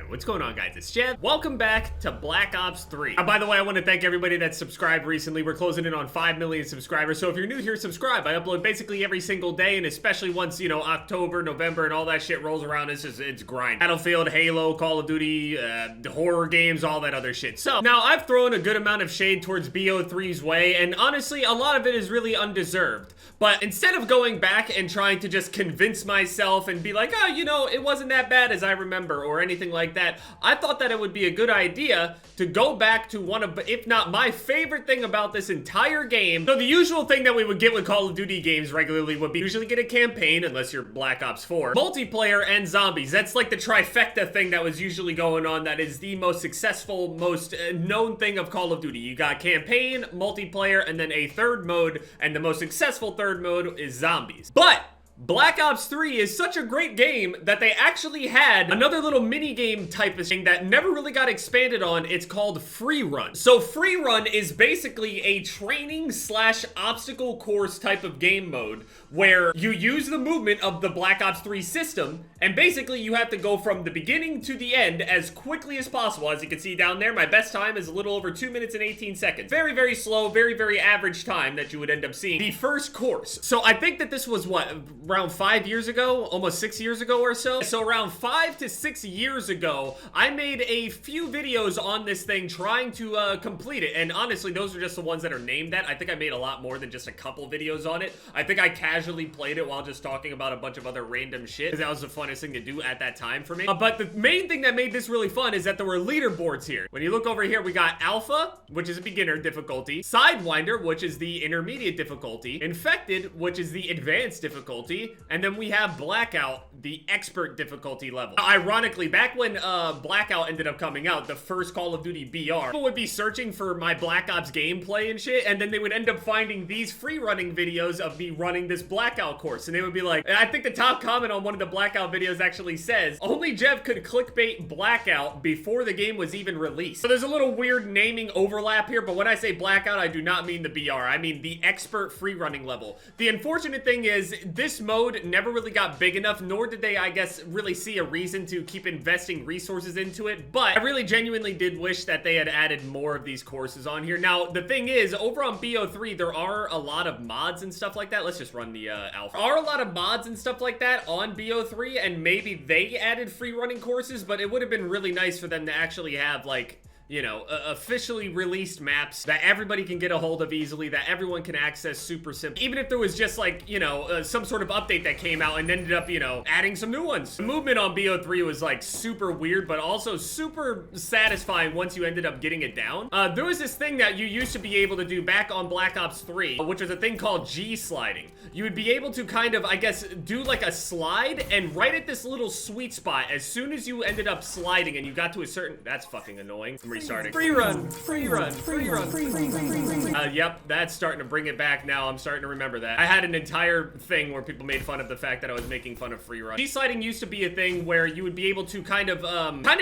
Alright, what's going on, guys? It's Jeff. Welcome back to Black Ops 3. By the way, I want to thank everybody that's subscribed recently. We're closing in on 5 million subscribers, so if you're new here, subscribe. I upload basically every single day, and especially once, you know, October, November, and all that shit rolls around, it's grind. Battlefield, Halo, Call of Duty, the horror games, all that other shit. So, now I've thrown a good amount of shade towards BO3's way, and honestly, a lot of it is really undeserved. But instead of going back and trying to just convince myself and be like, oh, you know, it wasn't that bad as I remember, or anything like that, I thought that it would be a good idea to go back to one of, if not my favorite thing about this entire game. So the usual thing that we would get with Call of Duty games regularly would be usually get a campaign, unless you're Black Ops 4, multiplayer, and zombies. That's like the trifecta thing that was usually going on. That is the most successful, most known thing of Call of Duty. You got campaign, multiplayer, and then a third mode, and the most successful third mode is zombies. But Black Ops 3 is such a great game that they actually had another little mini game type of thing that never really got expanded on. It's called Free Run. So Free Run is basically a training slash obstacle course type of game mode where you use the movement of the Black Ops 3 system, and basically you have to go from the beginning to the end as quickly as possible. As you can see down there, my best time is a little over 2 minutes and 18 seconds. Very, very slow, very, very average time that you would end up seeing the first course. So I think that this was what, around 5 years ago, almost 6 years ago or so. So around 5 to 6 years ago, I made a few videos on this thing trying to complete it. And honestly, those are just the ones that are named that. I think I made a lot more than just a couple videos on it. I think I casually played it while just talking about a bunch of other random shit, because that was the funnest thing to do at that time for me. But the main thing that made this really fun is that there were leaderboards here. When you look over here, we got Alpha, which is a beginner difficulty, Sidewinder, which is the intermediate difficulty, Infected, which is the advanced difficulty, and then we have Blackout, the expert difficulty level. Ironically, back when Blackout ended up coming out, the first Call of Duty BR, people would be searching for my Black Ops gameplay and shit, and then they would end up finding these free running videos of me running this Blackout course, and they would be like, I think the top comment on one of the Blackout videos actually says, only Jeff could clickbait Blackout before the game was even released. So there's a little weird naming overlap here, but when I say Blackout, I do not mean the BR, I mean the expert free running level. The unfortunate thing is, this mode never really got big enough, nor did they, I guess, really see a reason to keep investing resources into it, but I really genuinely did wish that they had added more of these courses on here. Now, the thing is, over on BO3, there are a lot of mods and stuff like that. Let's just run the alpha. There are a lot of mods and stuff like that on BO3, and maybe they added free running courses, but it would have been really nice for them to actually have, like, you know, officially released maps that everybody can get a hold of easily, that everyone can access super simple. Even if there was just like, you know, some sort of update that came out and ended up, you know, adding some new ones. The movement on BO3 was like super weird, but also super satisfying once you ended up getting it down. There was this thing that you used to be able to do back on Black Ops 3, which was a thing called G sliding. You would be able to kind of, I guess, do like a slide, and right at this little sweet spot, as soon as you ended up sliding and you got to a certain, that's fucking annoying. Restarting. Free run, free run, free run, free run. Yep, that's starting to bring it back now. I'm starting to remember that. I had an entire thing where people made fun of the fact that I was making fun of free run. G-sliding used to be a thing where you would be able to kind of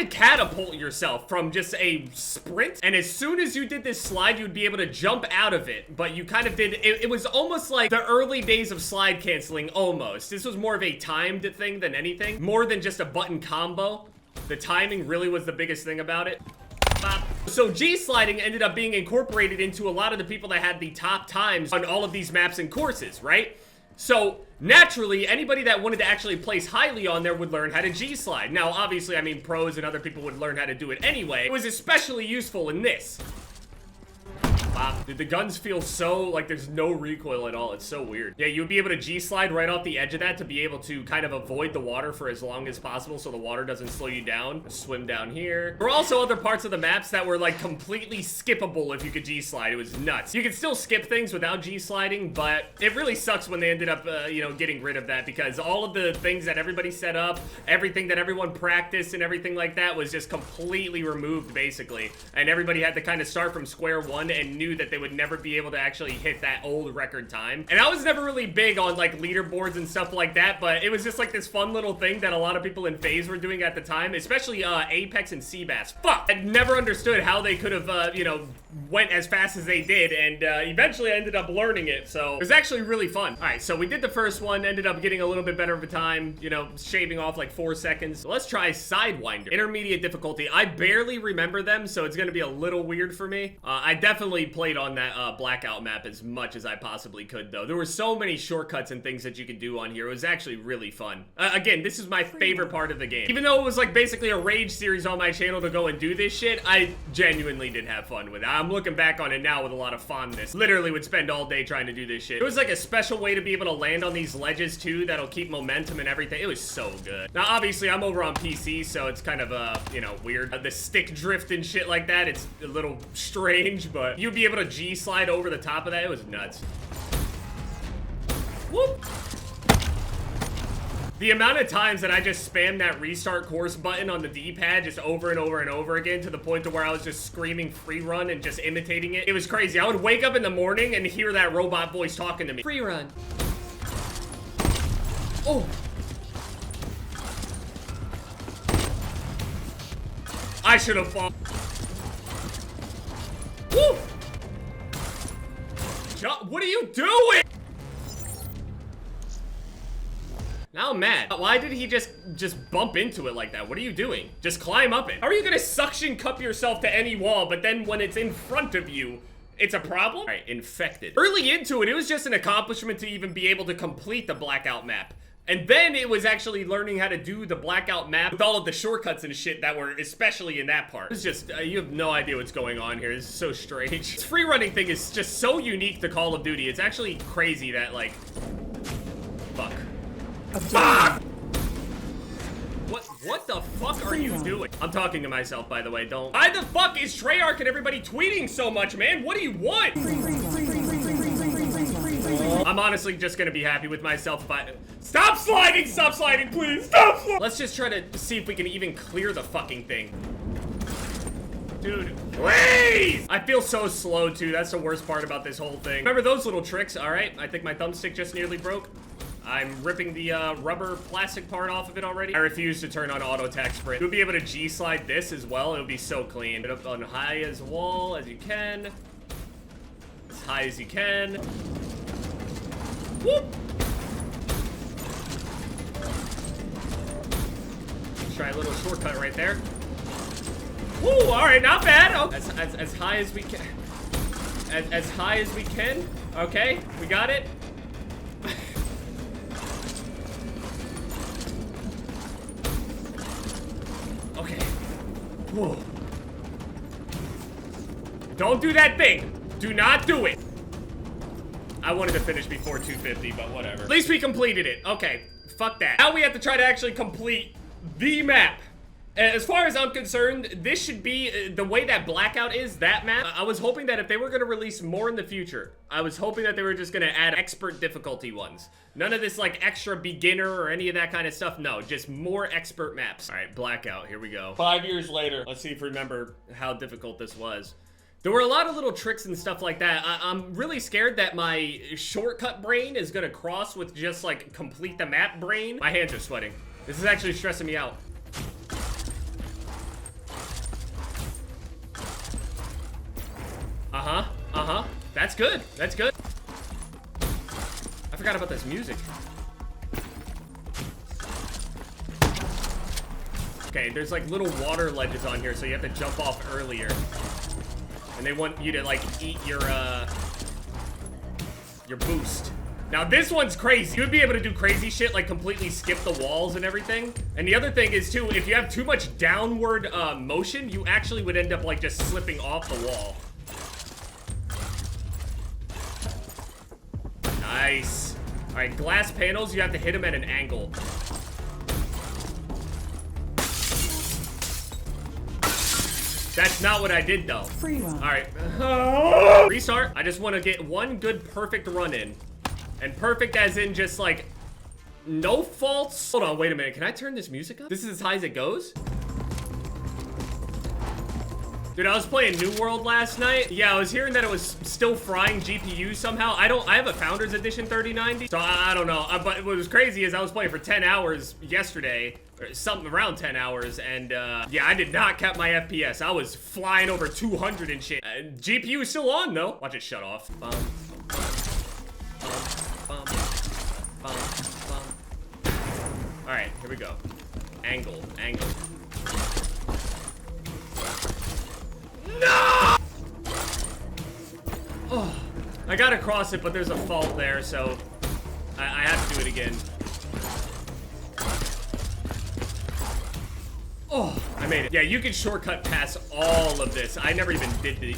catapult yourself from just a sprint, and as soon as you did this slide, you'd be able to jump out of it, but you kind of did, it was almost like the early days of slide canceling, almost. This was more of a timed thing than anything, more than just a button combo. The timing really was the biggest thing about it. So G-sliding ended up being incorporated into a lot of the people that had the top times on all of these maps and courses, right? So naturally, anybody that wanted to actually place highly on there would learn how to G-slide. Now, obviously, I mean, pros and other people would learn how to do it anyway. It was especially useful in this. Wow, dude, the guns feel so, like, there's no recoil at all. It's so weird. Yeah, you'd be able to G-slide right off the edge of that to be able to kind of avoid the water for as long as possible so the water doesn't slow you down. Swim down here. There were also other parts of the maps that were, like, completely skippable if you could G-slide. It was nuts. You could still skip things without G-sliding, but it really sucks when they ended up, you know, getting rid of that, because all of the things that everybody set up, everything that everyone practiced and everything like that was just completely removed, basically. And everybody had to kind of start from square one and knew that they would never be able to actually hit that old record time. And I was never really big on like leaderboards and stuff like that, but it was just like this fun little thing that a lot of people in FaZe were doing at the time, especially Apex and Seabass. Fuck! I never understood how they could have, you know, went as fast as they did, and eventually I ended up learning it, so it was actually really fun. All right, so we did the first one, ended up getting a little bit better of a time, you know, shaving off like 4 seconds. So let's try Sidewinder. Intermediate difficulty. I barely remember them, so it's gonna be a little weird for me. I definitely played on that Blackout map as much as I possibly could, though. There were so many shortcuts and things that you could do on here. It was actually really fun. Again, this is my favorite part of the game. Even though it was like basically a rage series on my channel to go and do this shit, I genuinely did have fun with it. I'm looking back on it now with a lot of fondness. Literally would spend all day trying to do this shit. It was like a special way to be able to land on these ledges too that'll keep momentum and everything. It was so good. Now, obviously, I'm over on PC, so it's kind of, you know, weird. The stick drift and shit like that, it's a little strange, but you'd be able to G-slide over the top of that. It was nuts. Whoop! The amount of times that I just spammed that restart course button on the D-pad just over and over and over again to the point to where I was just screaming free run and just imitating it. It was crazy. I would wake up in the morning and hear that robot voice talking to me. Free run. Oh. I should have fallen. Woo! What are you doing? Now I'm mad. Why did he just bump into it like that? What are you doing? Just climb up it. How are you gonna suction cup yourself to any wall, but then when it's in front of you, it's a problem? All right, infected. Early into it, it was just an accomplishment to even be able to complete the Blackout map. And then it was actually learning how to do the Blackout map with all of the shortcuts and shit that were especially in that part. It's just, you have no idea what's going on here. This is so strange. This free running thing is just so unique to Call of Duty. It's actually crazy that, like, fuck. Fuck! What the fuck are you doing? I'm talking to myself, by the way, don't. Why the fuck is Treyarch and everybody tweeting so much, man? What do you want? I'm honestly just gonna be happy with myself if I... Stop sliding, please, stop sliding! Let's just try to see if we can even clear the fucking thing. Dude, please! I feel so slow, too. That's the worst part about this whole thing. Remember those little tricks? All right, I think my thumbstick just nearly broke. I'm ripping the rubber plastic part off of it already. I refuse to turn on auto attack sprint. You'll be able to G-slide this as well. It'll be so clean. Get up on high as wall as you can. As high as you can. Whoop! Try a little shortcut right there. Woo! All right, not bad. Oh, as high as we can. As high as we can. Okay, we got it. Okay. Whoa. Don't do that thing. Do not do it. I wanted to finish before 250, but whatever. At least we completed it. Okay, fuck that. Now we have to try to actually complete the map. As far as I'm concerned, this should be the way that Blackout is, that map. I was hoping that if they were going to release more in the future, I was hoping that they were just going to add expert difficulty ones. None of this like extra beginner or any of that kind of stuff. No, just more expert maps. All right, Blackout, here we go. 5 years later, let's see if we remember how difficult this was. There were a lot of little tricks and stuff like that. I'm really scared that my shortcut brain is going to cross with just like complete the map brain. My hands are sweating. This is actually stressing me out. That's good. That's good. I forgot about this music. Okay, there's like little water ledges on here, so you have to jump off earlier. And they want you to like eat your boost. Now this one's crazy. You would be able to do crazy shit like completely skip the walls and everything. And the other thing is too, if you have too much downward motion, you actually would end up like just slipping off the wall. Nice. All right, glass panels, you have to hit them at an angle. That's not what I did though. Free run. All right. Restart. I just want to get one good perfect run in. And perfect as in just like no faults. Hold on, wait a minute. Can I turn this music up? This is as high as it goes? Dude, I was playing New World last night. Yeah, I was hearing that it was still frying GPUs somehow. I have a Founders Edition 3090, so I don't know. But what was crazy is I was playing for 10 hours yesterday, or something around 10 hours, and yeah, I did not cap my FPS. I was flying over 200 and shit. GPU is still on though. Watch it shut off. Bum, bum, bum, bum. All right, here we go. Angle. No! Oh, I gotta cross it, but there's a fault there, so I have to do it again. Oh, I made it. Yeah, you can shortcut past all of this. I never even did the...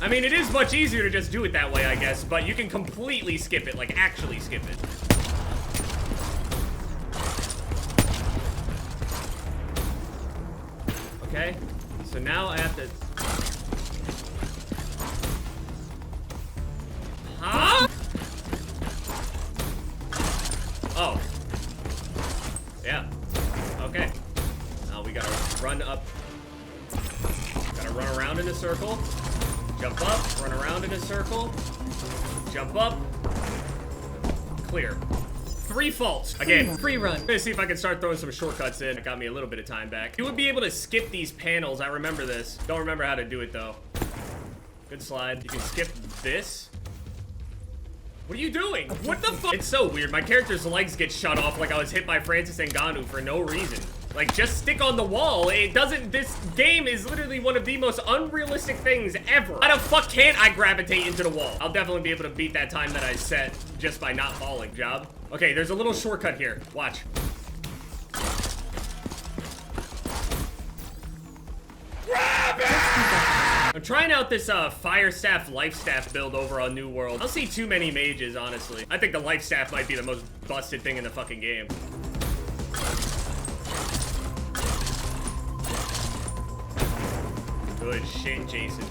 I mean, it is much easier to just do it that way, I guess, but you can completely skip it, like actually skip it. Okay, so now I have to... Huh? Oh. Yeah. Okay. Now we gotta run up. Gotta run around in a circle. Jump up, run around in a circle. Jump up. Clear. 3 faults. Again, free run. I'm gonna see if I can start throwing some shortcuts in. It got me a little bit of time back. You would be able to skip these panels. I remember this. Don't remember how to do it though. Good slide. You can skip this. What are you doing? What the fuck? It's so weird. My character's legs get shut off like I was hit by Francis Ngannou for no reason. Like, just stick on the wall. It doesn't... This game is literally one of the most unrealistic things ever. How the fuck can't I gravitate into the wall? I'll definitely be able to beat that time that I set just by not falling. Job. Okay, there's a little shortcut here. Watch. Grab it! I'm trying out this fire staff, life staff build over on New World. I don't see too many mages, honestly. I think the life staff might be the most busted thing in the fucking game. Good shit, Jason.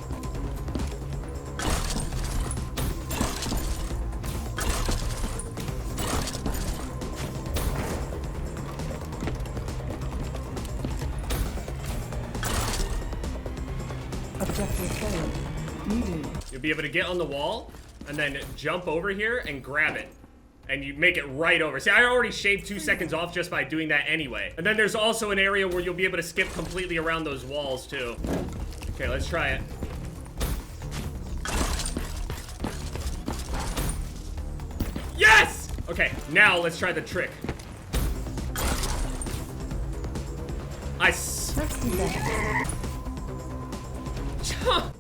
Objective failed. Needed. You'll be able to get on the wall and then jump over here and grab it. And you make it right over. See, I already shaved 2 seconds off just by doing that anyway. And then there's also an area where you'll be able to skip completely around those walls too. Okay, let's try it. Yes! Okay, now let's try the trick.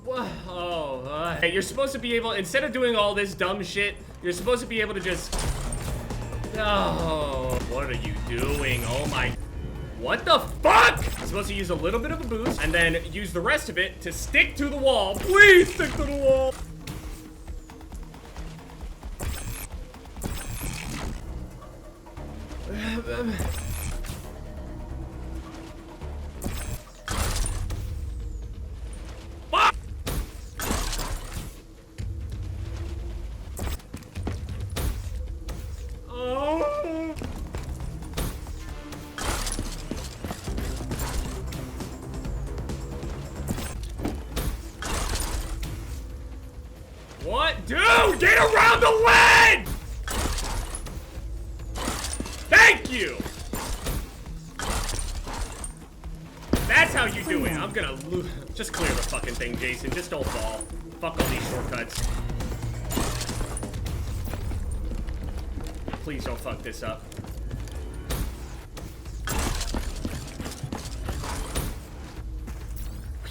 Whoa. Hey, you're supposed to be able, instead of doing all this dumb shit, you're supposed to be able to just... Oh, what are you doing? Oh my... What the fuck? I'm supposed to use a little bit of a boost and then use the rest of it to stick to the wall. Please stick to the wall. What? Dude, get around the ledge! Thank you! That's how you do it. I'm gonna lose. Just clear the fucking thing, Jason. Just don't fall. Fuck all these shortcuts. Please don't fuck this up.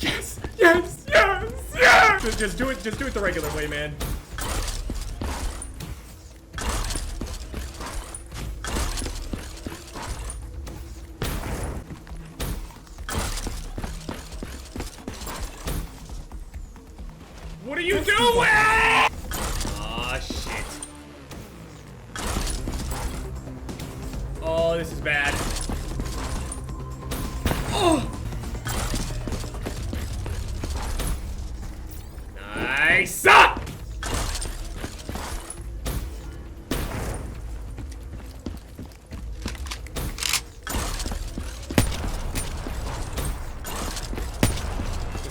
Yes! Yes! Yes! Yes! Just do it the regular way, man. What are you doing? Aw, shit. Oh, this is bad. Oh! Nice! Up!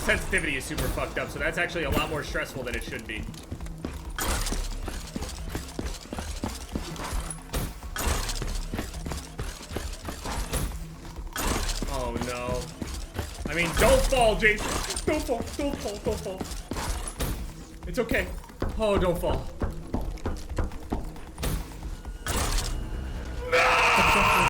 sensitivity is super fucked up, so that's actually a lot more stressful than it should be. Oh no. I mean, don't fall, Jason. Don't fall, don't fall, don't fall. It's okay. Oh, don't fall.